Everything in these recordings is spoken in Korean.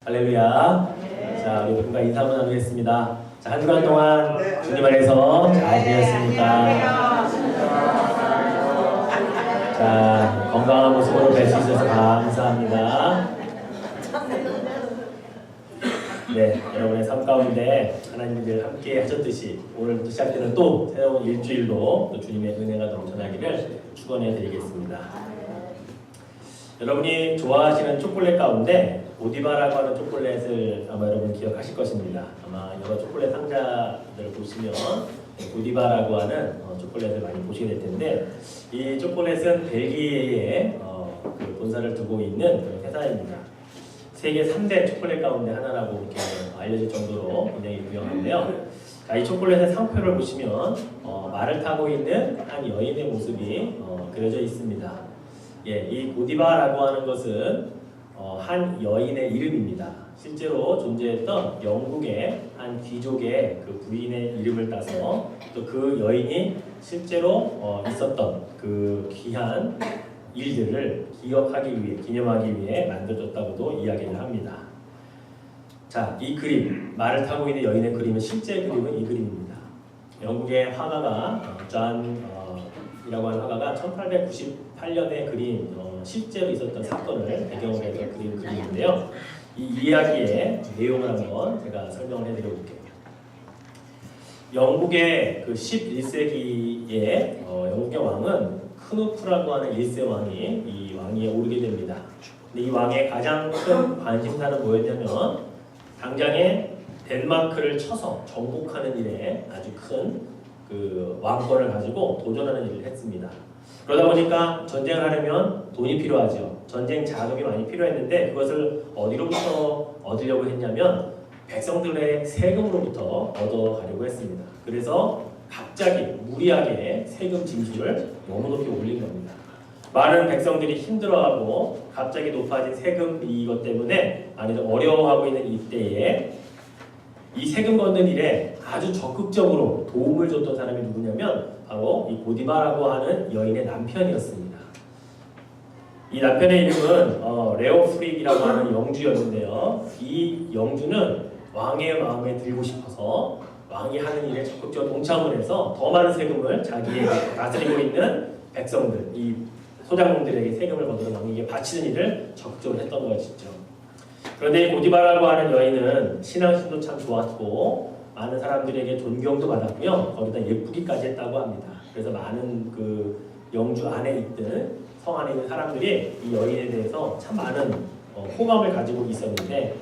할렐루야. 자, 우리 분과 인사 한번 나누겠습니다. 자, 한 주간 동안 주님 안에서 잘 지냈습니까? 자, 건강한 모습으로 뵐 수 있어서 감사합니다. 네, 여러분의 삶 가운데 하나님이 늘 함께 하셨듯이 오늘부터 시작되는 또 새로운 일주일로 또 주님의 은혜가 넘쳐나기를 축원해 드리겠습니다. 여러분이 좋아하시는 초콜릿 가운데 고디바라고 하는 초콜릿을 아마 여러분 기억하실 것입니다. 아마 여러 초콜릿 상자들을 보시면 고디바라고 하는 초콜릿을 많이 보시게 될 텐데, 이 초콜릿은 벨기에에 그 본사를 두고 있는 그런 회사입니다. 세계 3대 초콜릿 가운데 하나라고 이렇게 알려질 정도로 굉장히 유명한데요. 자, 이 초콜릿의 상표를 보시면 말을 타고 있는 한 여인의 모습이 그려져 있습니다. 예, 이 고디바라고 하는 것은 한 여인의 이름입니다. 실제로 존재했던 영국의 한 귀족의 그 부인의 이름을 따서 또 그 여인이 실제로 있었던 그 귀한 일들을 기억하기 위해, 기념하기 위해 만들어졌다고도 이야기를 합니다. 자, 이 그림, 말을 타고 있는 여인의 그림은 실제 그림은 이 그림입니다. 영국의 화가가 이라고 하는 화가가 1898년에 그린 실제로 있었던 사건을 배경으로 해서 그린 그림인데요. 이 이야기의 내용을 한번 제가 설명을 해드려 볼게요. 영국의 그 11세기에 영국의 왕은 크누프라고 하는 1세 왕이 이 왕위에 오르게 됩니다. 근데 이 왕의 가장 큰 관심사는 뭐였냐면 당장에 덴마크를 쳐서 정복하는 일에 아주 큰 그 왕권을 가지고 도전하는 일을 했습니다. 그러다 보니까 전쟁을 하려면 돈이 필요하죠. 전쟁 자금이 많이 필요했는데 그것을 어디로부터 얻으려고 했냐면 백성들의 세금으로부터 얻어가려고 했습니다. 그래서 갑자기 무리하게 세금 징수를 너무 높이 올린 겁니다. 많은 백성들이 힘들어하고 갑자기 높아진 세금 이것 때문에 많이들 어려워하고 있는 이때에 이 세금 걷는 일에 아주 적극적으로 도움을 줬던 사람이 누구냐면 바로 이 고디바라고 하는 여인의 남편이었습니다. 이 남편의 이름은 레오프릭이라고 하는 영주였는데요. 이 영주는 왕의 마음에 들고 싶어서 왕이 하는 일에 적극적으로 동참을 해서 더 많은 세금을 자기의 다스리고 있는 백성들, 이 소장농들에게 세금을 거두는 왕에게 바치는 일을 적극적으로 했던 것이죠. 그런데 이 고디바라고 하는 여인은 신앙심도 참 좋았고 많은 사람들에게 존경도 받았고요. 거기다 예쁘기까지 했다고 합니다. 그래서 많은 그 영주 안에 있던 성 안에 있는 사람들이 이 여인에 대해서 참 많은 호감을 가지고 있었는데,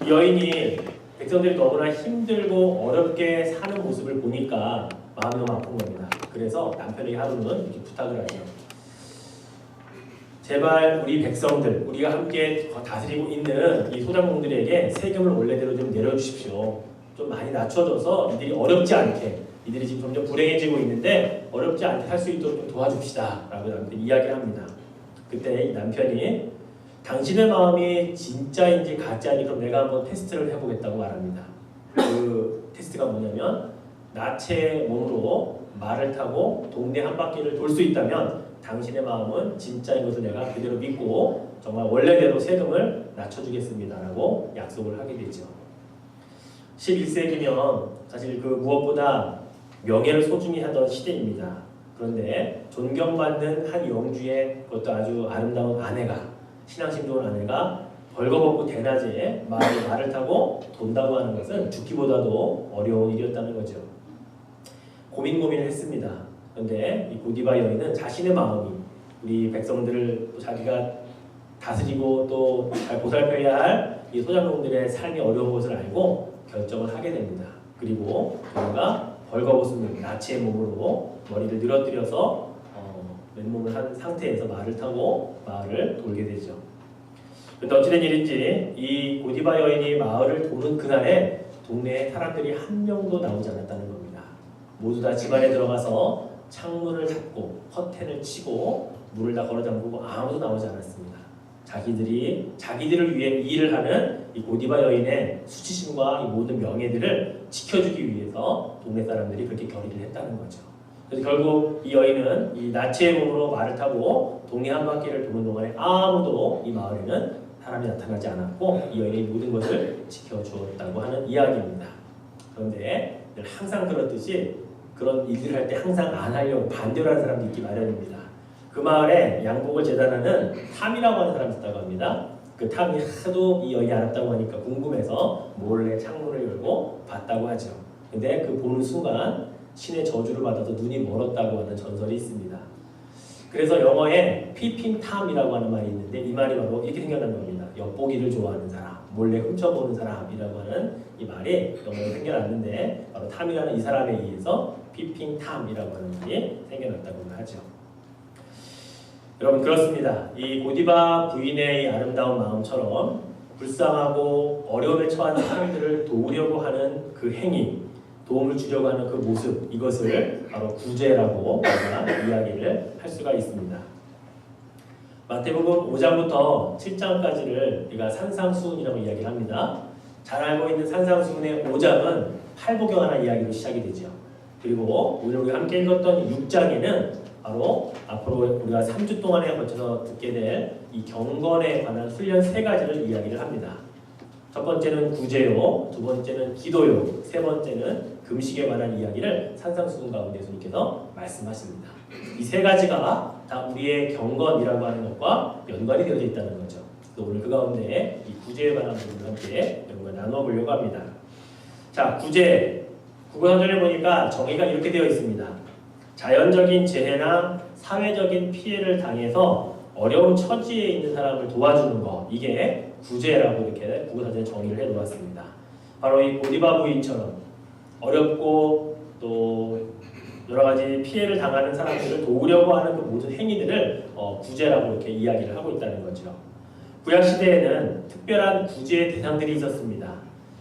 이 여인이 백성들이 너무나 힘들고 어렵게 사는 모습을 보니까 마음이 너무 아픈 겁니다. 그래서 남편에게 하루는 이렇게 부탁을 하죠. 제발 우리 백성들, 우리가 함께 다스리고 있는 이 소장공들에게 세금을 원래대로 좀 내려주십시오. 좀 많이 낮춰줘서 이들이 어렵지 않게, 이들이 지금 점점 불행해지고 있는데 어렵지 않게 살 수 있도록 좀 도와줍시다 라고 남편이 이야기를 합니다. 그때 이 남편이 당신의 마음이 진짜인지 가짜인지 그럼 내가 한번 테스트를 해보겠다고 말합니다. 그 테스트가 뭐냐면 나체의 몸으로 말을 타고 동네 한 바퀴를 돌 수 있다면 당신의 마음은 진짜인 것을 내가 그대로 믿고 정말 원래대로 세금을 낮춰주겠습니다 라고 약속을 하게 되죠. 11세기면 사실 그 무엇보다 명예를 소중히 하던 시대입니다. 그런데 존경받는 한 영주의 그것도 아주 아름다운 아내가, 신앙심 좋은 아내가 벌거벗고 대낮에 말을 타고 돈다고 하는 것은 죽기보다도 어려운 일이었다는 거죠. 고민을 했습니다. 그런데 이 고디바 여인은 자신의 마음이 우리 백성들을 또 자기가 다스리고 또 잘 보살펴야 할 이 소장농들의 삶이 어려운 것을 알고 결정을 하게 됩니다. 그리고 그가 벌거벗은 나치의 몸으로 머리를 늘어뜨려서 맨몸을 한 상태에서 말을 타고 마을을 돌게 되죠. 그런데 어찌된 일인지 이 고디바 여인이 마을을 도는 그날에 동네에 사람들이 한 명도 나오지 않았다는 겁니다. 모두 다 집안에 들어가서 창문을 닫고 커튼을 치고 문을 다 걸어 잠그고 아무도 나오지 않았습니다. 자기들을 위해 일을 하는 이 고디바 여인의 수치심과 이 모든 명예들을 지켜주기 위해서 동네 사람들이 그렇게 결의를 했다는 거죠. 그래서 결국 이 여인은 이 나체의 몸으로 말을 타고 동네 한 바퀴를 도는 동안에 아무도 이 마을에는 사람이 나타나지 않았고 이 여인이 모든 것을 지켜주었다고 하는 이야기입니다. 그런데 늘 항상 그렇듯이 그런 일을 할 때 항상 안 하려고 반대로 하는 사람도 있기 마련입니다. 그 마을에 양복을 재단하는 탐이라고 하는 사람이 있다고 합니다. 그 탐이 하도 이 여인이 알았다고 하니까 궁금해서 몰래 창문을 열고 봤다고 하죠. 근데 그 보는 순간 신의 저주를 받아서 눈이 멀었다고 하는 전설이 있습니다. 그래서 영어에 peeping tom이라고 하는 말이 있는데 이 말이 바로 이렇게 생겨난 겁니다. 엿보기를 좋아하는 사람, 몰래 훔쳐보는 사람이라고 하는 이 말이 영어에 생겨났는데 바로 탐이라는 이 사람에 의해서 peeping tom이라고 하는 말이 생겨났다고 하죠. 여러분 그렇습니다. 이 고디바 부인의 이 아름다운 마음처럼 불쌍하고 어려움에 처한 사람들을 도우려고 하는 그 행위, 도움을 주려고 하는 그 모습, 이것을 바로 구제라고 우리가 이야기를 할 수가 있습니다. 마태복음 5장부터 7장까지를 우리가 산상수훈이라고 이야기를 합니다. 잘 알고 있는 산상수훈의 5장은 팔복경하는 이야기로 시작이 되죠. 그리고 오늘 우리가 함께 읽었던 6장에는 바로 앞으로 우리가 3주 동안에 거쳐서 듣게 될 이 경건에 관한 훈련 3가지를 이야기를 합니다. 첫 번째는 구제요, 두 번째는 기도요, 세 번째는 금식에 관한 이야기를 산상수훈 가운데 예수님께서 말씀하십니다. 이 3가지가 다 우리의 경건이라고 하는 것과 연관이 되어져 있다는 거죠. 오늘 그 가운데 이 구제에 관한 부분을 함께 여러분과 나눠보려고 합니다. 자, 구제. 국어사전에 보니까 정의가 이렇게 되어 있습니다. 자연적인 재해나 사회적인 피해를 당해서 어려운 처지에 있는 사람을 도와주는 것, 이게 구제라고 이렇게 국어사전에 정의를 해놓았습니다. 바로 이 고디바 부인처럼 어렵고 또 여러 가지 피해를 당하는 사람들을 도우려고 하는 그 모든 행위들을 구제라고 이렇게 이야기를 하고 있다는 거죠. 구약 시대에는 특별한 구제의 대상들이 있었습니다.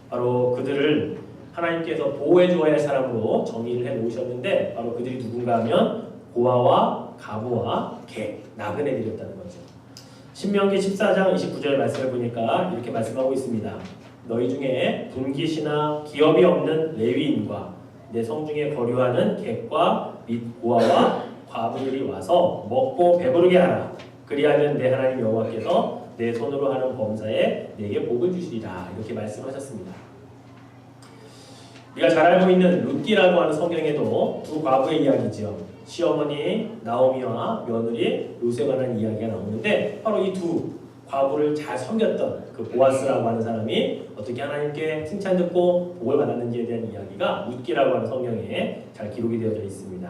바로 그들을 하나님께서 보호해 주어야 할 사람으로 정의를 해 놓으셨는데 바로 그들이 누군가 하면 고아와 가부와 개, 나그네들이었다는 거죠. 신명기 14장 29절 말씀을 보니까 이렇게 말씀하고 있습니다. 너희 중에 분깃이나 기업이 없는 레위인과 내 성중에 거류하는 객과 및 고아와 과부들이 와서 먹고 배부르게 하라. 그리하면 내 하나님 여호와께서 내 손으로 하는 범사에 내게 복을 주시리라. 이렇게 말씀하셨습니다. 우리가 잘 알고 있는 룻기라고 하는 성경에도 두 과부의 이야기죠. 시어머니 나오미와 며느리 룻에 관한 이야기가 나오는데 바로 이 두 과부를 잘 섬겼던 그 보아스라고 하는 사람이 어떻게 하나님께 칭찬 듣고 복을 받았는지에 대한 이야기가 룻기라고 하는 성경에 잘 기록이 되어져 있습니다.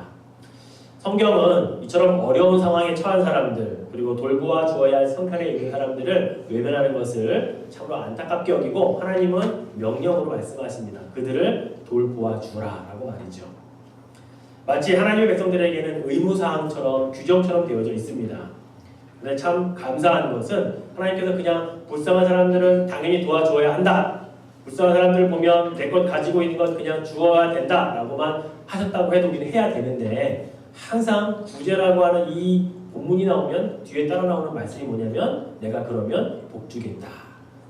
성경은 이처럼 어려운 상황에 처한 사람들 그리고 돌보아 주어야 할 성편에 있는 사람들을 외면하는 것을 참으로 안타깝게 여기고 하나님은 명령으로 말씀하십니다. 그들을 돌보아 주라 라고 말이죠. 마치 하나님의 백성들에게는 의무사항처럼 규정처럼 되어져 있습니다. 근데 참 감사한 것은 하나님께서 그냥 불쌍한 사람들은 당연히 도와주어야 한다. 불쌍한 사람들을 보면 내 것 가지고 있는 것 그냥 주어야 된다 라고만 하셨다고 해도 우리는 해야 되는데 항상 구제라고 하는 이 본문이 나오면 뒤에 따라 나오는 말씀이 뭐냐면 내가 그러면 복 주겠다.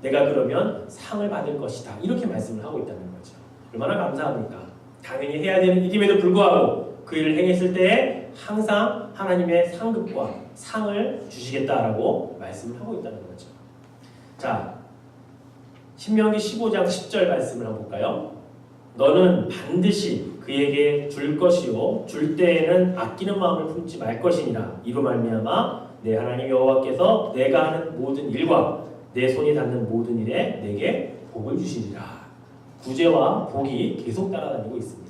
내가 그러면 상을 받을 것이다. 이렇게 말씀을 하고 있다는 거죠. 얼마나 감사합니까? 당연히 해야 되는 일임에도 불구하고 그 일을 행했을 때에 항상 하나님의 상급과 상을 주시겠다라고 말씀을 하고 있다는 거죠. 자, 신명기 15장 10절 말씀을 한번 볼까요? 너는 반드시 그에게 줄 것이요 줄 때에는 아끼는 마음을 품지 말 것이니라. 이로 말미암아 내 하나님 여호와께서 내가 하는 모든 일과 내 손이 닿는 모든 일에 내게 복을 주시리라. 구제와 복이 계속 따라다니고 있습니다.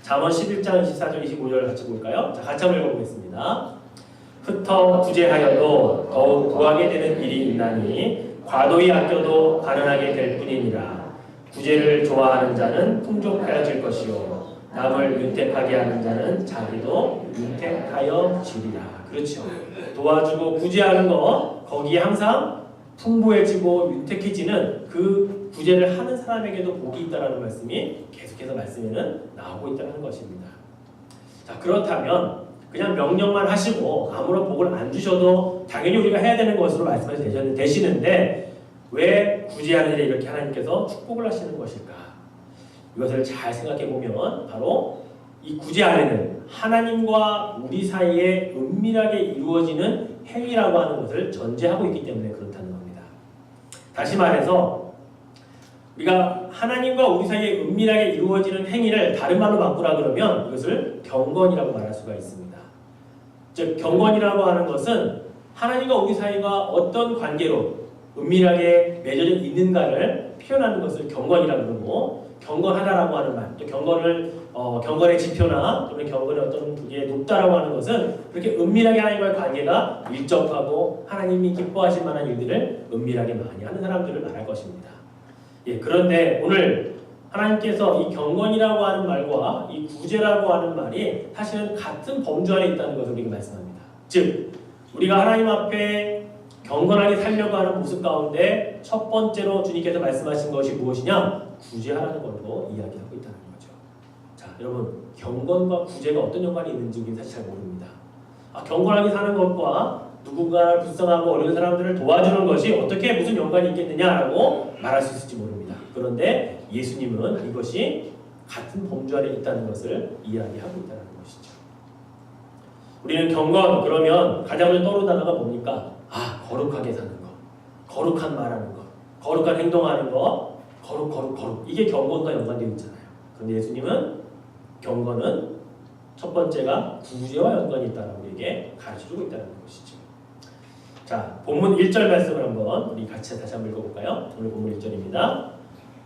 잠언 11장 24절 25절 같이 볼까요? 자, 같이 한번 읽어보겠습니다. 흩어 구제하여도 더욱 구하게 되는 일이 있나니 과도히 아껴도 가난하게 될 뿐이니라. 구제를 좋아하는 자는 풍족하여질 것이요 남을 윤택하게 하는 자는 자기도 윤택하여 지리라. 그렇죠. 도와주고 구제하는 것 거기에 항상 풍부해지고 윤택해지는 그 구제를 하는 사람에게도 복이 있다라는 말씀이 계속해서 말씀에는 나오고 있다는 것입니다. 자, 그렇다면 그냥 명령만 하시고 아무런 복을 안 주셔도 당연히 우리가 해야 되는 것으로 말씀을 되시는데 왜 구제하는 일에 이렇게 하나님께서 축복을 하시는 것일까? 이것을 잘 생각해 보면 바로 이 구제 안에는 하나님과 우리 사이에 은밀하게 이루어지는 행위라고 하는 것을 전제하고 있기 때문에 그렇다는 겁니다. 다시 말해서 우리가 하나님과 우리 사이에 은밀하게 이루어지는 행위를 다른 말로 바꾸라 그러면 이것을 경건이라고 말할 수가 있습니다. 즉 경건이라고 하는 것은 하나님과 우리 사이가 어떤 관계로 은밀하게 맺어져 있는가를 표현하는 것을 경건이라고 그러고, 경건하다라고 하는 말, 또 경건의 지표나 또는 경건의 어떤 그게 높다라고 하는 것은 그렇게 은밀하게 하나님과의 관계가 밀접하고 하나님이 기뻐하실 만한 일들을 은밀하게 많이 하는 사람들을 말할 것입니다. 예, 그런데 오늘 하나님께서 이 경건이라고 하는 말과 이 구제라고 하는 말이 사실은 같은 범주 안에 있다는 것을 우리가 말씀합니다. 즉 우리가 하나님 앞에 경건하게 살려고 하는 모습 가운데 첫 번째로 주님께서 말씀하신 것이 무엇이냐? 구제하라는 걸로 이야기하고 있다는 거죠. 자, 여러분 경건과 구제가 어떤 연관이 있는지 우리는 사실 잘 모릅니다. 경건하게 사는 것과 누군가를 불쌍하고 어려운 사람들을 도와주는 것이 어떻게 무슨 연관이 있겠느냐라고 말할 수 있을지 모릅니다. 그런데 예수님은 이것이 같은 범주 안에 있다는 것을 이야기하고 있다는 것이죠. 우리는 경건 그러면 가장 먼저 떠오르는 단어가 뭡니까? 거룩하게 사는 것, 거룩한 말하는 것, 거룩한 행동하는 것, 거룩 이게 경건과 연관되어 있잖아요. 그런데 예수님은 경건은 첫 번째가 구제와 연관이 있다는 우리에게 가르쳐주고 있다는 것이죠. 자, 본문 1절 말씀을 한번 우리 같이 다시 한번 읽어볼까요? 오늘 본문 1절입니다.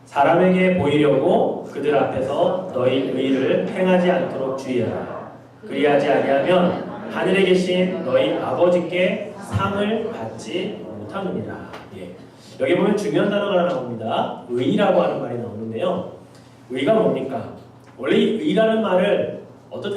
사람에게 보이려고 그들 앞에서 너희 의를 행하지 않도록 주의하라. 그리하지 아니하면 하늘에 계신 너희 아버지께 상을 받지 못하느니라. 예. 여기 보면 중요한 단어가 하나 나옵니다. 의라고 하는 말이 나오는데요. 의가 뭡니까? 원래 이 의라는 말을 어떨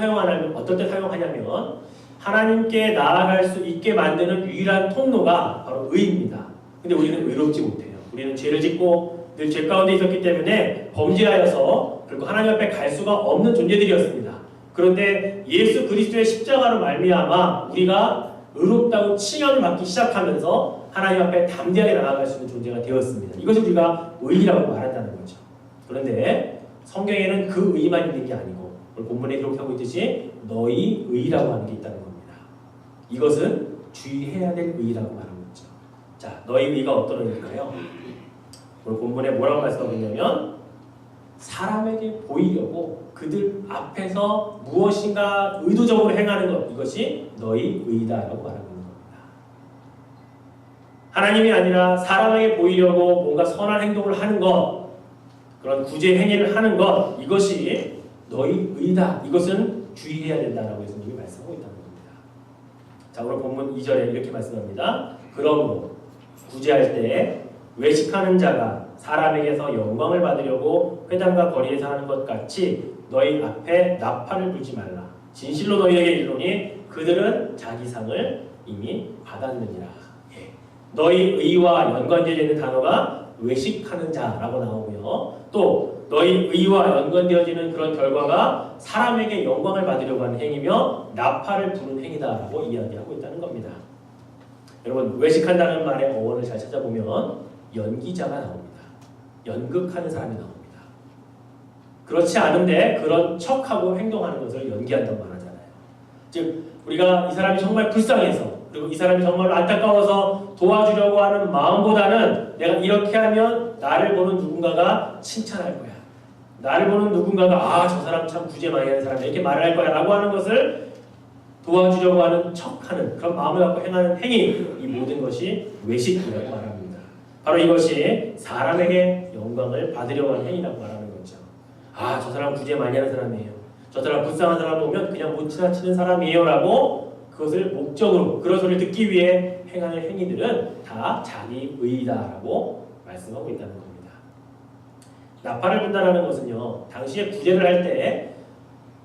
때 사용하냐면 하나님께 나아갈 수 있게 만드는 유일한 통로가 바로 의입니다. 근데 우리는 의롭지 못해요. 우리는 죄를 짓고 늘 죄 가운데 있었기 때문에 범죄하여서 그리고 하나님 앞에 갈 수가 없는 존재들이었습니다. 그런데 예수 그리스도의 십자가로 말미암아 우리가 의롭다고 칭함을 받기 시작하면서 하나님 앞에 담대하게 나아갈 수 있는 존재가 되었습니다. 이것을 우리가 의라고 말한다는 거죠. 그런데 성경에는 그 의만 있는 게 아니고 오늘 본문에 기록하고 있듯이 너희 의라고 하는 게 있다는 겁니다. 이것은 주의해야 될 의라고 말하고 있죠. 자, 너희 의가 어떤 의일까요? 오늘 본문에 뭐라고 말씀하고 있냐면 사람에게 보이려고 그들 앞에서 무엇인가 의도적으로 행하는 것, 이것이 너희 의다라고 말하고 있는 겁니다. 하나님이 아니라 사람에게 보이려고 뭔가 선한 행동을 하는 것, 그런 구제 행위를 하는 것, 이것이 너희 의다. 이것은 주의해야 된다라고 예수님이 말씀하고 있다는 겁니다. 자, 오늘 본문 2절에 이렇게 말씀합니다. 그러므로 구제할 때 외식하는 자가 사람에게서 영광을 받으려고 회당과 거리에서 하는 것 같이 너희 앞에 나팔을 불지 말라. 진실로 너희에게 이르노니 그들은 자기 상을 이미 받았느니라. 예. 너희 의와 연관되어 있는 단어가 외식하는 자라고 나오고요. 또 너희 의와 연관되어지는 그런 결과가 사람에게 영광을 받으려고 하는 행위며 나팔을 부는 행위다라고 이야기하고 있다는 겁니다. 여러분 외식한다는 말의 어원을 잘 찾아보면 연기자가 나옵니다. 연극하는 사람이 나옵니다. 그렇지 않은데 그런 척하고 행동하는 것을 연기한다고 말하잖아요. 즉 우리가 이 사람이 정말 불쌍해서 그리고 이 사람이 정말 안타까워서 도와주려고 하는 마음보다는 내가 이렇게 하면 나를 보는 누군가가 칭찬할 거야. 나를 보는 누군가가 저 사람 참 구제 많이 하는 사람이야 이렇게 말을 할 거야 라고 하는 것을 도와주려고 하는 척하는 그런 마음을 갖고 행하는 행위, 이 모든 것이 외식이라고 말합니다. 바로 이것이 사람에게 영광을 받으려고 하는 행위라고 말하는 거죠. 저 사람 구제 많이 하는 사람이에요. 저 사람 불쌍한 사람 보면 그냥 못 지나치는 사람이에요 라고 그것을 목적으로 그런 소리를 듣기 위해 행하는 행위들은 다 자기 의이다라고 말씀하고 있다는 겁니다. 나팔을 분다라는 것은요, 당시에 구제를 할 때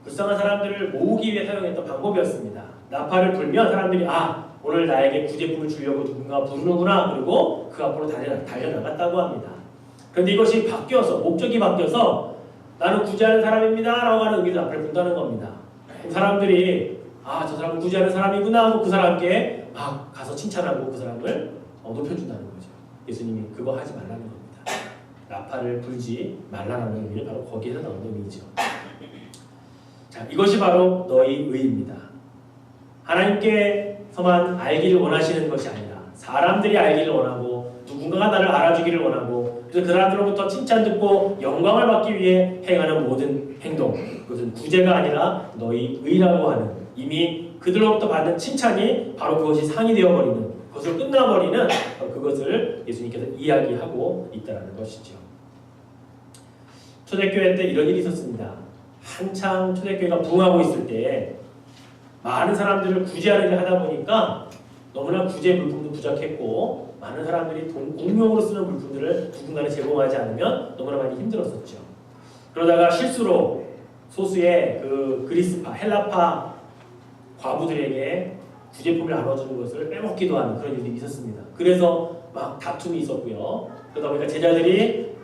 불쌍한 사람들을 모으기 위해 사용했던 방법이었습니다. 나팔을 불면 사람들이 오늘 나에게 구제품을 주려고 누군가 부르는구나, 그리고 그 앞으로 달려나갔다고 합니다. 그런데 이것이 바뀌어서 목적이 바뀌어서 나는 구제하는 사람입니다 라고 하는 의미로 나팔을 분다는 겁니다. 사람들이 저 사람은 구제하는 사람이구나 하고 그 사람께 막 가서 칭찬하고 그 사람을 높여준다는 거죠. 예수님이 그거 하지 말라는 겁니다. 나팔을 불지 말라는 의미를 바로 거기에서 나오는 의미죠. 자, 이것이 바로 너희 의입니다. 하나님께서만 알기를 원하시는 것이 아니라 사람들이 알기를 원하고 누군가가 나를 알아주기를 원하고 그래서 그 사람들로부터 칭찬 듣고 영광을 받기 위해 행하는 모든 행동 그것은 구제가 아니라 너희 의라고 하는 이미 그들로부터 받는 칭찬이 바로 그것이 상이 되어버리는 그것을 끝나버리는 그것을 예수님께서 이야기하고 있다는 것이죠. 초대교회 때 이런 일이 있었습니다. 한창 초대교회가 부흥하고 있을 때 많은 사람들을 구제하는 일을 하다 보니까 너무나 구제 물품도 부족했고 많은 사람들이 공용으로 쓰는 물품들을 누군가는 제공하지 않으면 너무나 많이 힘들었었죠. 그러다가 실수로 소수의 그 그리스파, 헬라파 과부들에게 구제품을 나눠주는 것을 빼먹기도 하는 그런 일이 있었습니다. 그래서 막 다툼이 있었고요. 그러다 보니까 제자들이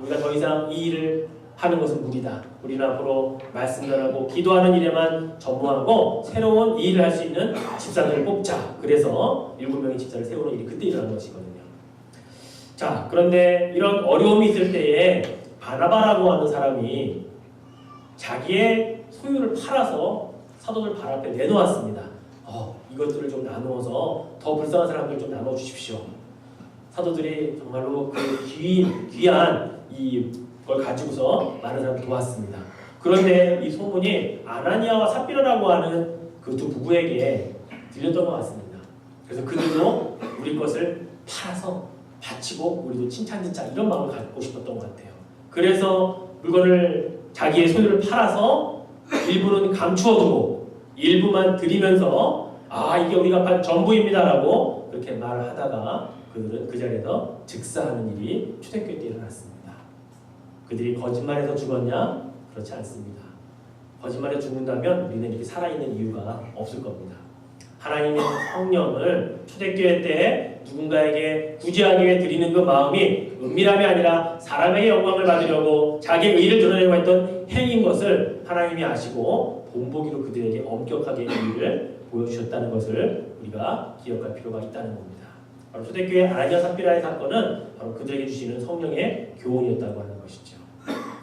우리가 더 이상 이 일을 하는 것은 무리다. 우리는 앞으로 말씀 전하고 기도하는 일에만 전무하고 새로운 이 일을 할 수 있는 집사들을 뽑자. 그래서 7명의 집사를 세우는 일이 그때 일어난 것이거든요. 자, 그런데 이런 어려움이 있을 때에 바나바라고 하는 사람이 자기의 소유를 팔아서 사도들 발 앞에 내놓았습니다. 이것들을 좀 나누어서 더 불쌍한 사람들 좀 나눠 주십시오. 사도들이 정말로 그 귀한 이걸 가지고서 많은 사람을 도왔습니다. 그런데 이 소문이 아나니아와 삽비라라고 하는 그 두 부부에게 들렸던 것 같습니다. 그래서 그들도 우리 것을 팔아서 바치고 우리도 칭찬 듣자 이런 마음을 갖고 싶었던 것 같아요. 그래서 물건을 자기의 소유를 팔아서 일부는 감추어두고 일부만 드리면서 이게 우리가 판 전부입니다라고 그렇게 말을 하다가 그들은 그 자리에서 즉사하는 일이 초대교회 때 일어났습니다. 그들이 거짓말해서 죽었냐? 그렇지 않습니다. 거짓말에 죽는다면 우리는 이렇게 살아있는 이유가 없을 겁니다. 하나님의 성령을 초대교회 때 누군가에게 구제하기 위해 드리는 그 마음이 은밀함이 아니라 사람에게 영광을 받으려고 자기의 의를 드러내려고 했던 행인 것을 하나님이 아시고 본보기로 그들에게 엄격하게 의를 보여주셨다는 것을 우리가 기억할 필요가 있다는 겁니다. 바로 초대교회 아나니아 삽비라의 사건은 바로 그들에게 주시는 성령의 교훈이었다고 하는 것이죠.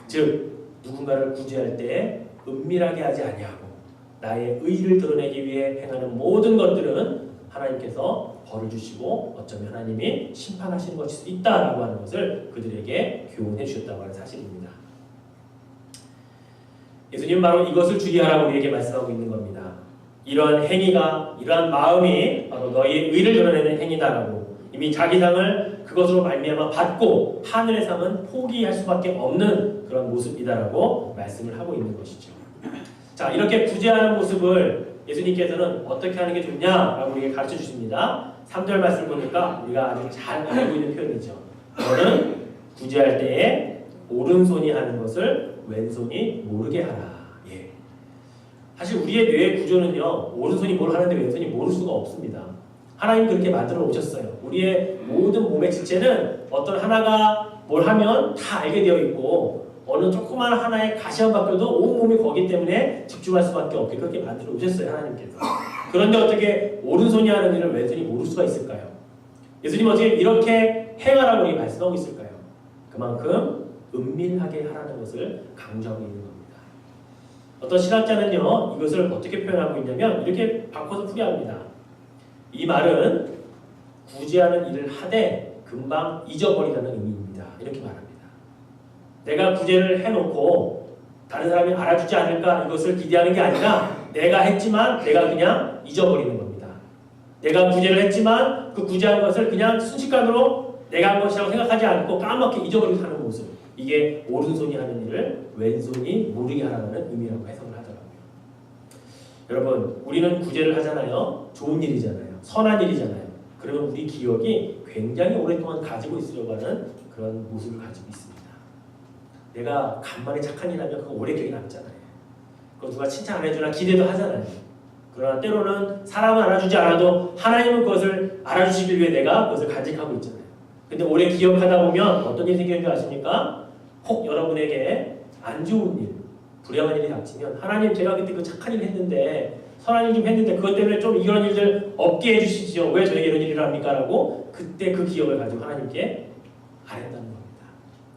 즉 누군가를 구제할 때 은밀하게 하지 아니하고 나의 의를 드러내기 위해 행하는 모든 것들은 하나님께서 벌을 주시고 어쩌면 하나님이 심판하시는 것일 수 있다라고 하는 것을 그들에게 교훈해 주셨다고 하는 사실입니다. 예수님은 바로 이것을 주의하라고 우리에게 말씀하고 있는 겁니다. 이러한 행위가, 이러한 마음이 바로 너희의 의를 드러내는 행위다라고 이미 자기 상을 그것으로 말미암아 받고 하늘의 상은 포기할 수밖에 없는 그런 모습이다라고 말씀을 하고 있는 것이죠. 자, 이렇게 구제하는 모습을 예수님께서는 어떻게 하는 게 좋냐라고 우리에게 가르쳐 주십니다. 3절 말씀을 보니까 우리가 아주 잘 알고 있는 표현이죠. 너는 구제할 때에 오른손이 하는 것을 왼손이 모르게 하라. 사실 우리의 뇌의 구조는요, 오른손이 뭘 하는데 왼손이 모를 수가 없습니다. 하나님이 그렇게 만들어 오셨어요. 우리의 모든 몸의 지체는 어떤 하나가 뭘 하면 다 알게 되어 있고 어느 조그만 하나의 가시만 바뀌어도 온 몸이 거기 때문에 집중할 수밖에 없게 그렇게 만들어 오셨어요, 하나님께서. 그런데 어떻게 오른손이 하는 일을 왼손이 모를 수가 있을까요? 예수님은 어떻게 이렇게 행하라고 우리에게 말씀하고 있을까요? 그만큼 은밀하게 하라는 것을 강조하고 있는 겁니다. 어떤 신학자는요, 이것을 어떻게 표현하고 있냐면 이렇게 바꿔서 풀이합니다. 이 말은 구제하는 일을 하되 금방 잊어버리라는 의미입니다. 이렇게 말합니다. 내가 구제를 해놓고 다른 사람이 알아주지 않을까 이것을 기대하는 게 아니라 내가 했지만 내가 그냥 잊어버리는 겁니다. 내가 구제를 했지만 그 구제한 것을 그냥 순식간으로 내가 한 것이라고 생각하지 않고 까맣게 잊어버리고 사는 모습. 이게 오른손이 하는 일을 왼손이 모르게 하라는 의미라고 해석을 하더라고요. 여러분, 우리는 구제를 하잖아요. 좋은 일이잖아요. 선한 일이잖아요. 그러면 우리 기억이 굉장히 오랫동안 가지고 있으려고 하는 그런 모습을 가지고 있습니다. 내가 간만에 착한 일 하면 그거 오래 기억이 남잖아요. 그거 누가 칭찬 안 해주나 기대도 하잖아요. 그러나 때로는 사람은 알아주지 않아도 하나님은 그것을 알아주시기 위해 내가 그것을 간직하고 있잖아요. 근데 오래 기억하다 보면 어떤 일이 생기는 줄 아십니까? 혹 여러분에게 안 좋은 일, 불행한 일이 닥치면 하나님 제가 그때 그 착한 일 했는데 선한 일 좀 했는데 그것 때문에 좀 이런 일들 없게 해주시죠. 왜 저에게 이런 일을 합니까? 라고 그때 그 기억을 가지고 하나님께 아뢰다는 겁니다.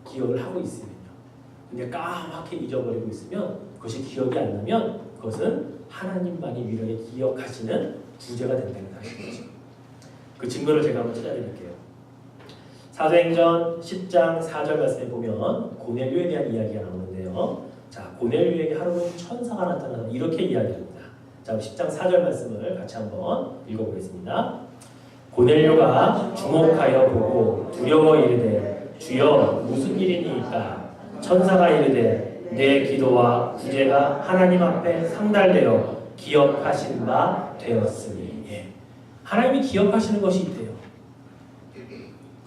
기억을 하고 있으면요. 근데 까맣게 잊어버리고 있으면 그것이 기억이 안 나면 그것은 하나님만이 위로에 기억하시는 구제가 된다는 사실이죠. 그 증거를 제가 한번 찾아드릴게요. 사도행전 10장 4절 말씀에 보면 고넬료에 대한 이야기가 나오는데요. 자, 고넬료에게 하루는 천사가 나타나서 이렇게 이야기합니다. 자, 10장 4절 말씀을 같이 한번 읽어보겠습니다. 고넬료가 주목하여 보고 두려워 이르되 주여 무슨 일이니까? 천사가 이르되 내 기도와 구제가 하나님 앞에 상달되어 기억하신 바 되었으니. 예. 하나님이 기억하시는 것이 있대요.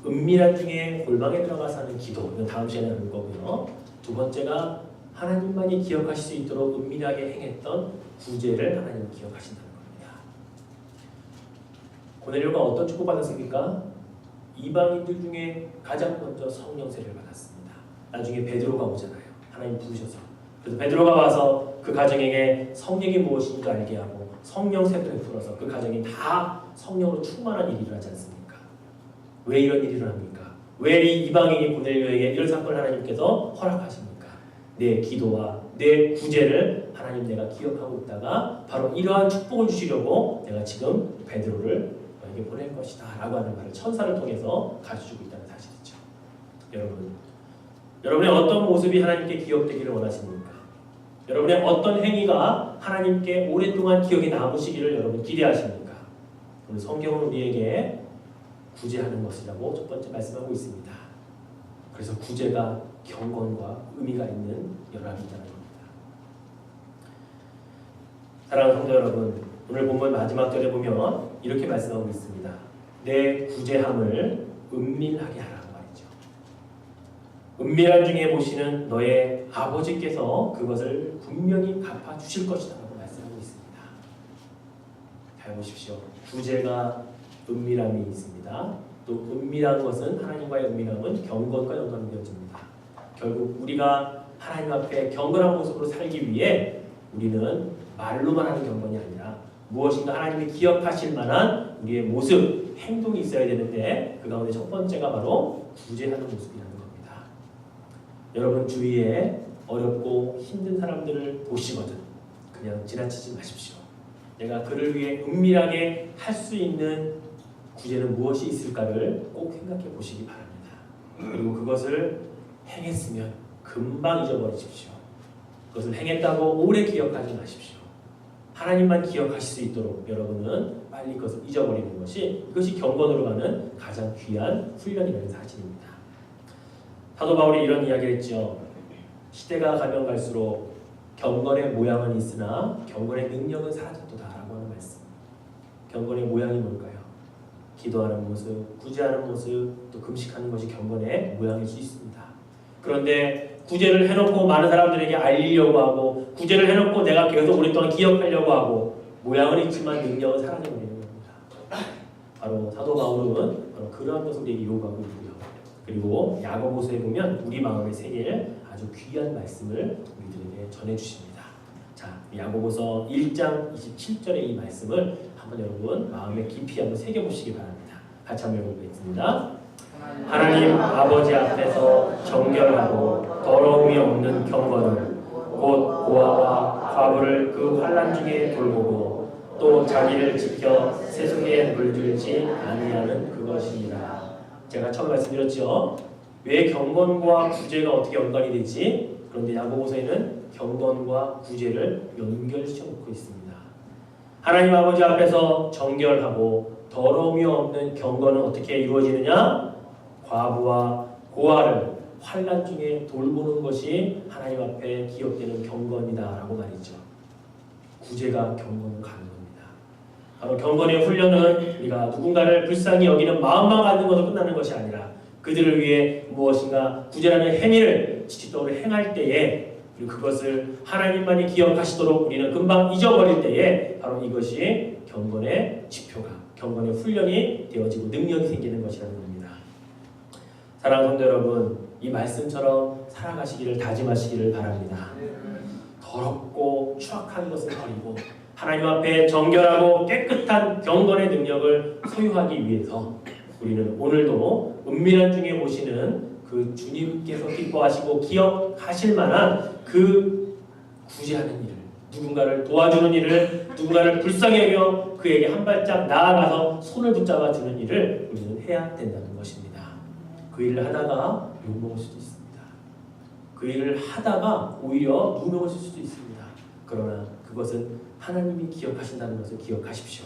은밀한 중에 골방에 들어가서 하는 기도, 이건 다음 시간에 하는 거고요. 두 번째가 하나님만이 기억하실 수 있도록 은밀하게 행했던 구제를 하나님이 기억하신다는 겁니다. 고넬료가 어떤 축복받았습니까? 이방인들 중에 가장 먼저 성령 세례를 받았습니다. 나중에 베드로가 오잖아요. 하나님 부르셔서. 그래서 베드로가 와서 그 가정에게 성령이 무엇인지 알게 하고 성령 세례를 풀어서 그 가정이 다 성령으로 충만한 일이 일어나지 않습니까? 왜 이런 일이 일어납니까? 왜 이 이방인이 고넬료에게 이런 사건을 하나님께서 허락하십니까? 내 기도와 내 구제를 하나님 내가 기억하고 있다가 바로 이러한 축복을 주시려고 내가 지금 베드로를 너에게 보낼 것이다 라고 하는 말을 천사를 통해서 가르쳐주고 있다는 사실이죠. 여러분의 어떤 모습이 하나님께 기억되기를 원하십니까? 여러분의 어떤 행위가 하나님께 오랫동안 기억에 남으시기를 여러분 기대하십니까? 오늘 성경은 우리에게 구제하는 것이라고 첫 번째 말씀하고 있습니다. 그래서 구제가 경건과 의미가 있는 연합이 있다는 겁니다. 사랑하는 성도 여러분, 오늘 본문 마지막 절에 보면 이렇게 말씀하고 있습니다. 내 구제함을 은밀하게 하라고 말이죠. 은밀한 중에 보시는 너의 아버지께서 그것을 분명히 갚아주실 것이다 라고 말씀하고 있습니다. 잘 보십시오. 구제가 은밀함이 있습니다. 또 은밀한 것은 하나님과의 은밀함은 경건과 연관되어집니다. 결국 우리가 하나님 앞에 경건한 모습으로 살기 위해 우리는 말로만 하는 경건이 아니라 무엇인가 하나님이 기억하실 만한 우리의 모습, 행동이 있어야 되는데 그 가운데 첫 번째가 바로 구제하는 모습이라는 겁니다. 여러분 주위에 어렵고 힘든 사람들을 보시거든 그냥 지나치지 마십시오. 내가 그를 위해 은밀하게 할 수 있는 구제는 무엇이 있을까를 꼭 생각해 보시기 바랍니다. 그리고 그것을 행했으면 금방 잊어버리십시오. 그것을 행했다고 오래 기억하지 마십시오. 하나님만 기억하실 수 있도록 여러분은 빨리 그것을 잊어버리는 것이 이것이 경건으로 가는 가장 귀한 훈련이라는 사실입니다. 사도 바울이 이런 이야기를 했죠. 시대가 가면 갈수록 경건의 모양은 있으나 경건의 능력은 사라졌도다라고 하는 말씀. 경건의 모양이 뭘까요? 기도하는 모습, 구제하는 모습, 또 금식하는 것이 경건의 모양일 수 있습니다. 그런데 구제를 해놓고 많은 사람들에게 알리려고 하고 구제를 해놓고 내가 계속 오랫동안 기억하려고 하고 모양은 있지만 능력은 사라져버리는 겁니다. 바로 사도 바울은 바로 그러한 것을 우리에게 요구하고 있고요. 그리고 야고보서에 보면 우리 마음에 새길 아주 귀한 말씀을 우리들에게 전해주십니다. 자, 야고보서 1장 27절의 이 말씀을 한번 여러분 마음에 깊이 한번 새겨보시기 바랍니다. 같이 한번 읽어보겠습니다. 하나님 아버지 앞에서 정결하고 더러움이 없는 경건은 곧 고아와 과부를 그 환난 중에 돌보고 또 자기를 지켜 세속에 물들지 아니하는 그것이니라. 제가 처음 말씀드렸죠. 왜 경건과 구제가 어떻게 연관이 되지? 그런데 야고보서에는 경건과 구제를 연결시켜 놓고 있습니다. 하나님 아버지 앞에서 정결하고 더러움이 없는 경건은 어떻게 이루어지느냐? 과부와 고아를 환난 중에 돌보는 것이 하나님 앞에 기억되는 경건이다라고 말이죠. 구제가 경건을 가는 겁니다. 바로 경건의 훈련은 우리가 누군가를 불쌍히 여기는 마음만 갖는 것으로 끝나는 것이 아니라 그들을 위해 무엇인가 구제라는 행위를 지속적으로 행할 때에 그리고 그것을 하나님만이 기억하시도록 우리는 금방 잊어버릴 때에 바로 이것이 경건의 지표가 경건의 훈련이 되어지고 능력이 생기는 것이라는 겁니다. 사랑하는 성도 여러분, 이 말씀처럼 살아가시기를 다짐하시기를 바랍니다. 더럽고 추악한 것을 버리고 하나님 앞에 정결하고 깨끗한 경건의 능력을 소유하기 위해서 우리는 오늘도 은밀한 중에 보시는 그 주님께서 기뻐하시고 기억하실 만한 그 구제하는 일을, 누군가를 도와주는 일을, 누군가를 불쌍히 여겨 그에게 한 발짝 나아가서 손을 붙잡아 주는 일을 우리는 해야 된다는 것입니다. 그 일을 하다가 욕먹을 수도 있습니다. 그 일을 하다가 오히려 누명을 쓸 수도 있습니다. 그러나 그것은 하나님이 기억하신다는 것을 기억하십시오.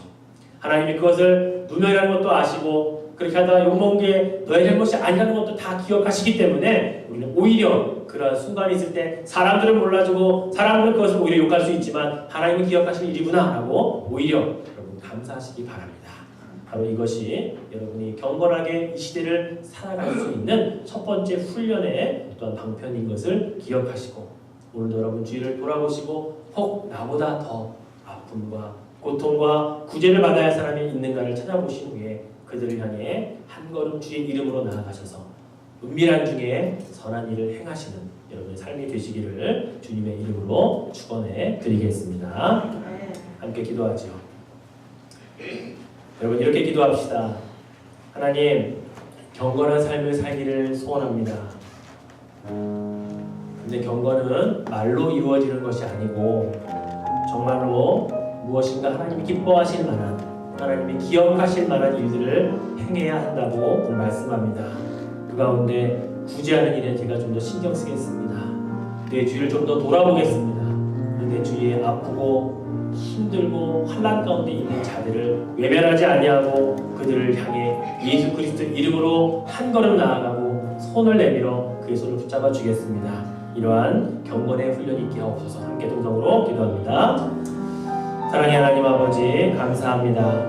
하나님이 그것을 누명이라는 것도 아시고 그렇게 하다가 욕먹은 게 너의 잘못이 아니라는 것도 다 기억하시기 때문에 우리는 오히려 그런 순간이 있을 때 사람들은 몰라주고 사람들은 그것을 오히려 욕할 수 있지만 하나님이 기억하실 일이구나 라고 오히려 여러분 감사하시기 바랍니다. 바로 이것이 여러분이 경건하게 이 시대를 살아갈 수 있는 첫 번째 훈련의 또한 방편인 것을 기억하시고 오늘도 여러분 주위를 돌아보시고 혹 나보다 더 아픔과 고통과 구제를 받아야 할 사람이 있는가를 찾아보신 후에 그들을 향해 한 걸음 주의 이름으로 나아가셔서 은밀한 중에 선한 일을 행하시는 여러분의 삶이 되시기를 주님의 이름으로 축원해 드리겠습니다. 함께 기도하죠. 여러분 이렇게 기도합시다. 하나님 경건한 삶을 살기를 소원합니다. 근데 경건은 말로 이루어지는 것이 아니고 정말로 무엇인가 하나님이 기뻐하실 만한 하나님이 기억하실 만한 일들을 행해야 한다고 말씀합니다. 그 가운데 구제하는 일에 제가 좀 더 신경 쓰겠습니다. 내 주위를 좀 더 돌아보겠습니다. 내 주위에 아프고 힘들고 환난 가운데 있는 자들을 외면하지 아니하고 그들을 향해 예수 그리스도 이름으로 한 걸음 나아가고 손을 내밀어 그의 손을 붙잡아 주겠습니다. 이러한 경건의 훈련이 있게 하옵소서. 함께 동성으로 기도합니다. 사랑의 하나님 아버지 감사합니다.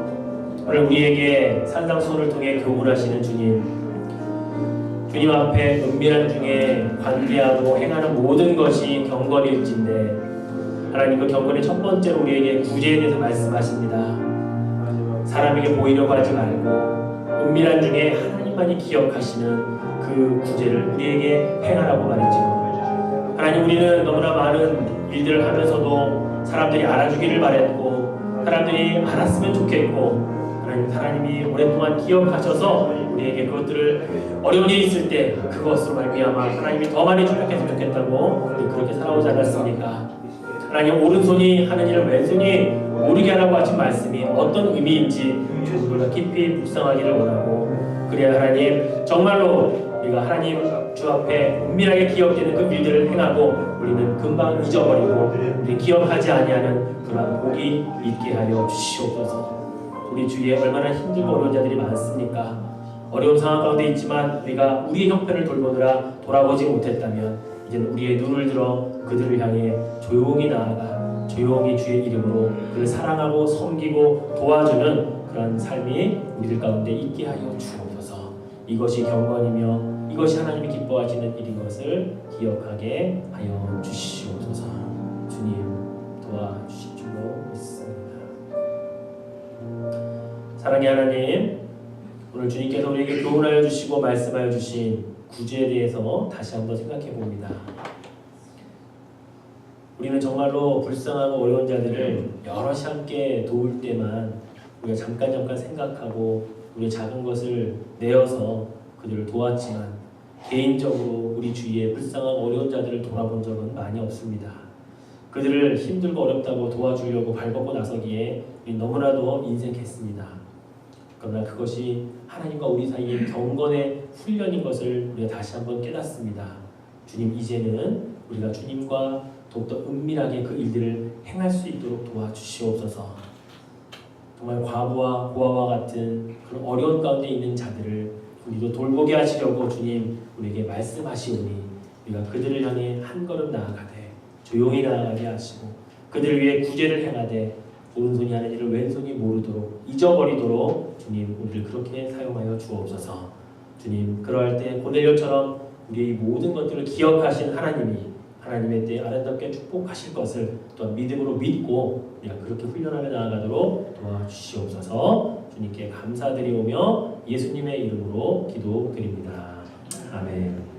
오늘 우리에게 산상수훈을 통해 교훈하시는 주님 앞에 은밀한 중에 관계하고 행하는 모든 것이 경건일진데 하나님 그 경건의 첫 번째로 우리에게 구제에 대해서 말씀하십니다. 사람에게 보이려고 하지 말고 은밀한 중에 하나님만이 기억하시는 그 구제를 우리에게 행하라고 말이죠. 하나님 우리는 너무나 많은 일들을 하면서도 사람들이 알아주기를 바랬고 사람들이 알았으면 좋겠고 하나님이 오랫동안 기억하셔서 우리에게 그것들을 어려운 일이 있을 때 그것으로 말미암아 하나님이 더 많이 축복했으면 좋겠다고 우리 그렇게 살아오지 않았습니까? 하나님 오른손이 하는 일을 왼손이 모르게 하라고 하신 말씀이 어떤 의미인지 우리가 깊이 묵상하기를 원하고 그래야 하나님 정말로 우리가 하나님 주 앞에 은밀하게 기억되는 그 일들을 행하고 우리는 금방 잊어버리고 우리 기억하지 아니하는 그러한 복이 있게 하여 주시옵소서. 우리 주위에 얼마나 힘들고 어려운 자들이 많습니까? 어려운 상황 가운데 있지만 우리가 우리의 형편을 돌보느라 돌아보지 못했다면 이제는 우리의 눈을 들어 그들을 향해 조용히 나아가 조용히 주의 이름으로 그를 사랑하고 섬기고 도와주는 그런 삶이 우리들 가운데 있게 하여 주옵소서. 이것이 경건이며 이것이 하나님이 기뻐하시는 일인 것을 기억하게 하여 주시옵소서. 주님 도와주실 줄로 믿습니다. 사랑의 하나님, 오늘 주님께서 우리에게 교훈하여 주시고 말씀하여 주신 구제에 대해서 다시 한번 생각해 봅니다. 우리는 정말로 불쌍하고 어려운 자들을 여럿이 함께 도울 때만 우리가 잠깐 생각하고 우리의 작은 것을 내어서 그들을 도왔지만 개인적으로 우리 주위에 불쌍하고 어려운 자들을 돌아본 적은 많이 없습니다. 그들을 힘들고 어렵다고 도와주려고 발벗고 나서기에 우리 너무나도 인색했습니다. 그러나 그것이 하나님과 우리 사이의 경건의 훈련인 것을 우리가 다시 한번 깨닫습니다. 주님 이제는 우리가 주님과 더욱더 은밀하게 그 일들을 행할 수 있도록 도와주시옵소서. 정말 과부와 고아와 같은 그런 어려운 가운데 있는 자들을 우리도 돌보게 하시려고 주님 우리에게 말씀하시오니 우리가 그들을 향해 한 걸음 나아가되 조용히 나아가게 하시고 그들을 위해 구제를 행하되 오른손이 하는 일을 왼손이 모르도록 잊어버리도록 주님 우리를 그렇게 사용하여 주옵소서. 주님 그러할 때 고넬료처럼 우리의 모든 것들을 기억하신 하나님이 하나님의 때에 아름답게 축복하실 것을 또한 믿음으로 믿고 우리가 그렇게 훈련하며 나아가도록 도와주시옵소서. 주님께 감사드리오며 예수님의 이름으로 기도드립니다. 아멘.